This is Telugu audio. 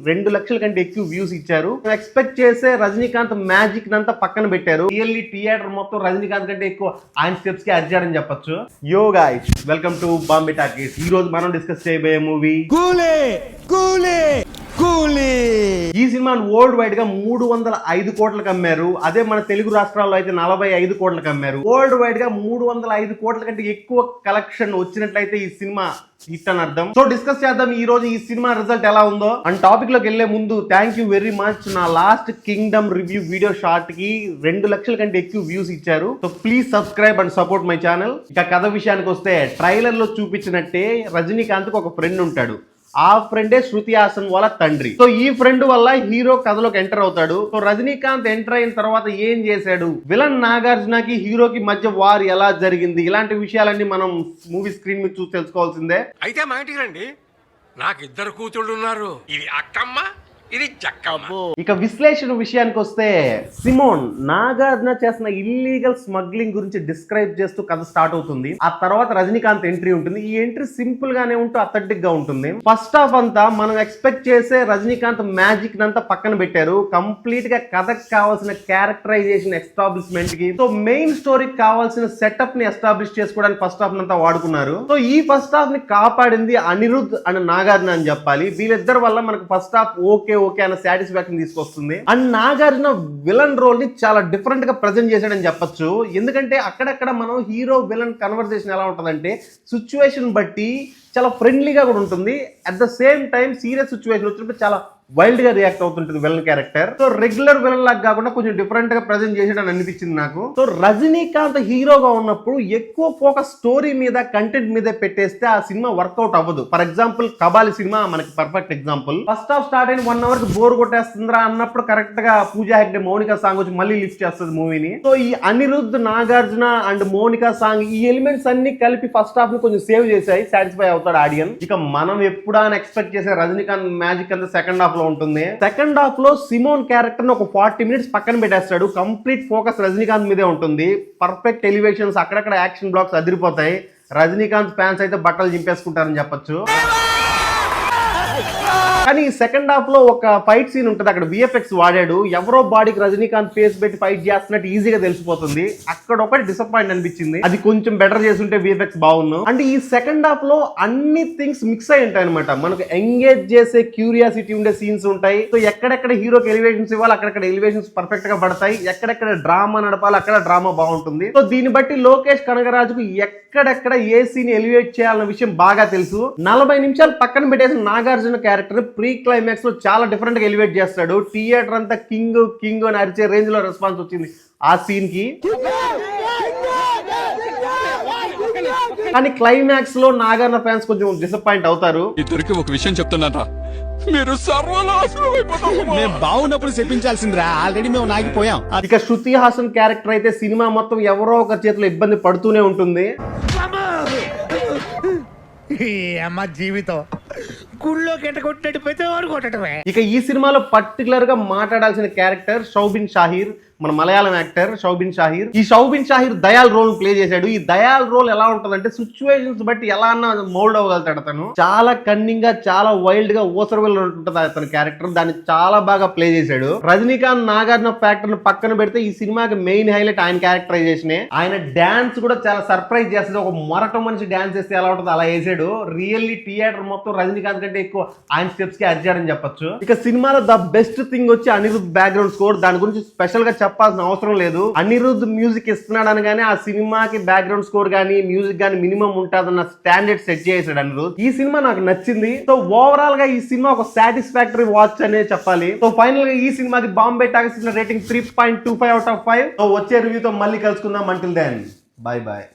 2 లక్షల కంటే ఎక్కువ వ్యూస్ ఇచ్చారు. ఎక్స్పెక్ట్ చేసే రజనీకాంత్ మ్యాజిక్ నంతా పక్కన పెట్టారు. రియల్లీ థియేటర్ మొత్తం రజనీకాంత్ కంటే ఎక్కువ ఆయన స్టెప్స్ కి అర్జారని చెప్పొచ్చు. యో guys, welcome to Bombay talkies. ఈ రోజు మనం డిస్కస్ చేయబోయే మూవీ ఈ సినిమాను వరల్డ్ వైడ్ గా 305 కోట్లకు అమ్మారు. అదే మన తెలుగు రాష్ట్రాల్లో అయితే 45 కోట్లకు అమ్మారు. వరల్డ్ వైడ్ గా 305 కోట్ల కంటే ఎక్కువ కలెక్షన్ వచ్చినట్లయితే ఈ సినిమా హిట్ అని అర్థం. సో డిస్కస్ చేద్దాం ఈ రోజు ఈ సినిమా రిజల్ట్ ఎలా ఉందో. అండ్ టాపిక్ లోకి వెళ్లే ముందు థ్యాంక్ యూ వెరీ మచ్. నా last Kingdom review video short కి 2 లక్షల కంటే ఎక్కువ వ్యూస్ ఇచ్చారు. So please subscribe and support my channel. ఇక కథ విషయానికి వస్తే, ట్రైలర్ లో చూపించినట్టే రజనీకాంత్ కు ఒక ఫ్రెండ్ ఉంటాడు. ఆ ఫ్రెండే శృతి హాసన్ వాళ్ళ తండ్రి. సో ఈ ఫ్రెండ్ వల్ల హీరో కథలోకి ఎంటర్ అవుతాడు. సో రజనీకాంత్ ఎంటర్ అయిన తర్వాత ఏం చేశాడు, విలన్ నాగార్జునకి హీరోకి మధ్య వార్ ఎలా జరిగింది, ఇలాంటి విషయాలన్నీ మనం మూవీ స్క్రీన్ మీద చూసి తెలుసుకోవాల్సిందే. అయితే మా ఇంటికి రండి, నాకు 2 కూతుళ్ళు ఉన్నారు. ఇది అక్కమ్మ, ఇది జక్కమ్మ. ఇక విశ్లేషణ విషయానికి వస్తే, సిమోన్ నాగార్జున చేసిన ఇల్లీగల్ స్మగ్లింగ్ గురించి డిస్క్రైబ్ చేస్తూ కథ స్టార్ట్ అవుతుంది. ఆ తర్వాత రజనీకాంత్ ఎంట్రీ ఉంటుంది. ఈ ఎంట్రీ సింపుల్ గానే ఉంటూ అథెంటిక్ గా ఉంటుంది. ఫస్ట్ హాఫ్ అంతా మనం ఎక్స్పెక్ట్ చేసే రజనీకాంత్ మ్యాజిక్ నంతా పక్కన పెట్టారు. కంప్లీట్ గా కథకు కావాల్సిన క్యారెక్టరైజేషన్ ఎస్టాబ్లిష్మెంట్ కి, సో మెయిన్ స్టోరీకి కావాల్సిన సెటప్ ని ఎస్టాబ్లిష్ చేసుకోవడానికి ఫస్ట్ హాఫ్ అంతా వాడుకున్నారు. సో ఈ ఫస్ట్ హాఫ్ ని కాపాడింది అనిరుద్ అండ్ నాగార్జున అని చెప్పాలి. వీళ్ళిద్దరి వల్ల మనకు ఫస్ట్ హాఫ్ ఓకే అన్న సాటిస్ఫాక్షన్ తీసుకొస్తుంది. అండ్ నాగార్జున విలన్ రోల్ ని చాలా డిఫరెంట్ గా ప్రజెంట్ చేశాడని చెప్పొచ్చు. ఎందుకంటే అక్కడక్కడ మనం హీరో విలన్ కన్వర్సేషన్ ఎలా ఉంటుందంటే, సిచ్యువేషన్ బట్టి చాలా ఫ్రెండ్లీగా కూడా ఉంటుంది. At the same time serious situation వచ్చినప్పుడు చాలా వైల్డ్ గా రియాక్ట్ అవుతుంటుంది villain character. So regular villain లాగా కాకుండా కొంచెం డిఫరెంట్ గా ప్రజెంట్ చేసాడని అనిపించింది నాకు. సో రజనీకాంత్ హీరోగా ఉన్నప్పుడు ఎక్కువ ఫోకస్ స్టోరీ మీద, కంటెంట్ మీద పెట్టేస్తే ఆ సినిమా వర్కౌట్ అవ్వదు. ఫర్ ఎగ్జాంపుల్ కబాలి సినిమా మనకి perfect example. First half start అయిన 1 అవర్ కి బోర్ కొట్టేస్తుందిరా అన్నప్పుడు కరెక్ట్ గా పూజా హెగ్డే మౌనిక సాంగ్ వచ్చి మళ్ళీ లిఫ్ట్ చేస్తుంది మూవీని. సో ఈ అనిరుద్, నాగార్జున అండ్ మౌనిక సాంగ్, ఈ ఎలిమెంట్స్ అన్ని కలిపి ఫస్ట్ హాఫ్ ని కొంచెం సేవ్ చేసాయి. సాటిస్ఫై అవుతాడు ఆడియన్స్. ఇక మనం ఎప్పుడా ఎక్స్పెక్ట్ చేసే రజనీకాంత్ మ్యాజిక్ అంతా సెకండ్ హాఫ్ లో ఉంటుంది. సెకండ్ హాఫ్ లో సిమోన్ క్యారెక్టర్ ని ఒక 40 మినిట్స్ పక్కన పెట్టేస్తాడు. కంప్లీట్ ఫోకస్ రజనీకాంత్ మీదే ఉంటుంది. పర్ఫెక్ట్ ఎలివేషన్స్, అక్కడక్కడ యాక్షన్ బ్లాక్స్ అదిరిపోతాయి. రజనీకాంత్ ఫ్యాన్స్ అయితే బట్టలు చింపేసుకుంటారని చెప్పొచ్చు. కానీ సెకండ్ హాఫ్ లో ఒక ఫైట్ సీన్ ఉంటుంది, అక్కడ విఎఫ్ఎక్స్ వాడాడు. ఎవరో బాడీకి రజనీకాంత్ ఫేస్ పెట్టి ఫైట్ చేస్తున్నట్టు ఈజీగా తెలిసిపోతుంది. అక్కడ ఒకటి డిసప్పాయింట్ అనిపించింది. అది కొంచెం బెటర్ చేస్తుంటే విఎఫ్ఎక్స్ బాగున్నాం. అంటే ఈ సెకండ్ హాఫ్ లో అన్ని థింగ్స్ మిక్స్ అయి ఉంటాయి అనమాట. మనకు ఎంగేజ్ చేసే క్యూరియాసిటీ ఉండే సీన్స్ ఉంటాయి. సో ఎక్కడెక్కడ హీరోకి ఎలివేషన్స్ ఇవ్వాలి, అక్కడక్కడ ఎలివేషన్స్ పర్ఫెక్ట్ గా పడతాయి. ఎక్కడెక్కడ డ్రామా నడపాలి, అక్కడ డ్రామా బాగుంటుంది. సో దీన్ని బట్టి లోకేష్ కనగరాజుకు ఎక్కడెక్కడ ఏ సీన్ ఎలివేట్ చేయాలన్న విషయం బాగా తెలుసు. 40 నిమిషాలు పక్కన పెట్టేసిన నాగార్జున క్యారెక్టర్ ప్రీ క్లైమాక్స్ లో చాలా డిఫరెంట్ గా ఎలివేట్ చేస్తాడు. థియేటర్ అంతా కింగ్ కింగ్ అని అరిచే రేంజ్ లో రెస్పాన్స్ వచ్చింది ఆ సీన్ కి. కానీ క్లైమాక్స్ లో నాగార్జున ఫ్యాన్స్ కొంచెం డిసప్పాయింట్ అవుతారు. ఇద్దరికి ఒక విషయం చెప్తున్నారా, మీరు మేము బాగున్నప్పుడు చెప్పించాల్సిందిరా, ఆల్రెడీ మేము నాగిపోయాం. ఇక శృతి హాసన్ క్యారెక్టర్ అయితే సినిమా మొత్తం ఎవరో ఒక చేతిలో ఇబ్బంది పడుతూనే ఉంటుంది. అమ్మ జీవితం గుళ్ళో కెట్ట కొట్టినట్టు ప్రతి కొట్టడమే. ఇక ఈ సినిమాలో పర్టికులర్ గా మాట్లాడాల్సిన క్యారెక్టర్ షౌబిన్ షాహీర్, మన మలయాళం యాక్టర్ షౌబిన్ షాహీర్. ఈ షౌబిన్ షాహీర్ దయాల్ రోల్ ప్లే చేశాడు. ఈ దయాల్ రోల్ ఎలా ఉంటుందంటే, సిచ్యువేషన్స్ బట్టి ఎలా అన్నా మౌల్డ్ అవ్వగలుగుతాడు అతను. చాలా కన్నింగ్ గా, చాలా వైల్డ్ గా ఊసరవెల్ ఉంటుంది అతని క్యారెక్టర్. దాన్ని చాలా బాగా ప్లే చేశాడు. రజనీకాంత్, నాగార్జున ఫ్యాక్టర్ ను పక్కన పెడితే ఈ సినిమాకి మెయిన్ హైలైట్ ఆయన క్యారెక్టరైజేషన్. ఆయన డాన్స్ కూడా చాలా సర్ప్రైజ్ చేస్తుంది. ఒక మొరట మనిషి డాన్స్ చేస్తే ఎలా ఉంటుంది అలా వేసాడు. రియల్లీ థియేటర్ మొత్తం రజనీకాంత్ కంటే ఎక్కువ ఆయన స్టెప్స్ కి అర్జాడని చెప్పొచ్చు. ఇక సినిమాలో ద బెస్ట్ థింగ్ వచ్చి అనిరుద్ బ్యాక్గ్రౌండ్ స్కోర్. దాని గురించి స్పెషల్ గా చెప్పాల్సిన అవసరం లేదు. అనిరుద్ మ్యూజిక్ ఇస్తున్నాడు అనగానే ఆ సినిమాకి బ్యాక్గ్రౌండ్ స్కోర్ గానీ, మ్యూజిక్ గానీ మినిమం ఉంటుందన్న స్టాండర్డ్ సెట్ చేసాడు అనిరుద్. ఈ సినిమా నాకు నచ్చింది. సో ఓవరాల్ గా ఈ సినిమా ఒక సాటిస్ఫాక్టరీ వాచ్ అనే చెప్పాలి. సో ఫైనల్ గా ఈ సినిమాకి Bombay Talkies rating 3.25 out of 5. So వచ్చే రివ్యూతో మళ్ళీ కలుసుకుందాం. Until then bye bye.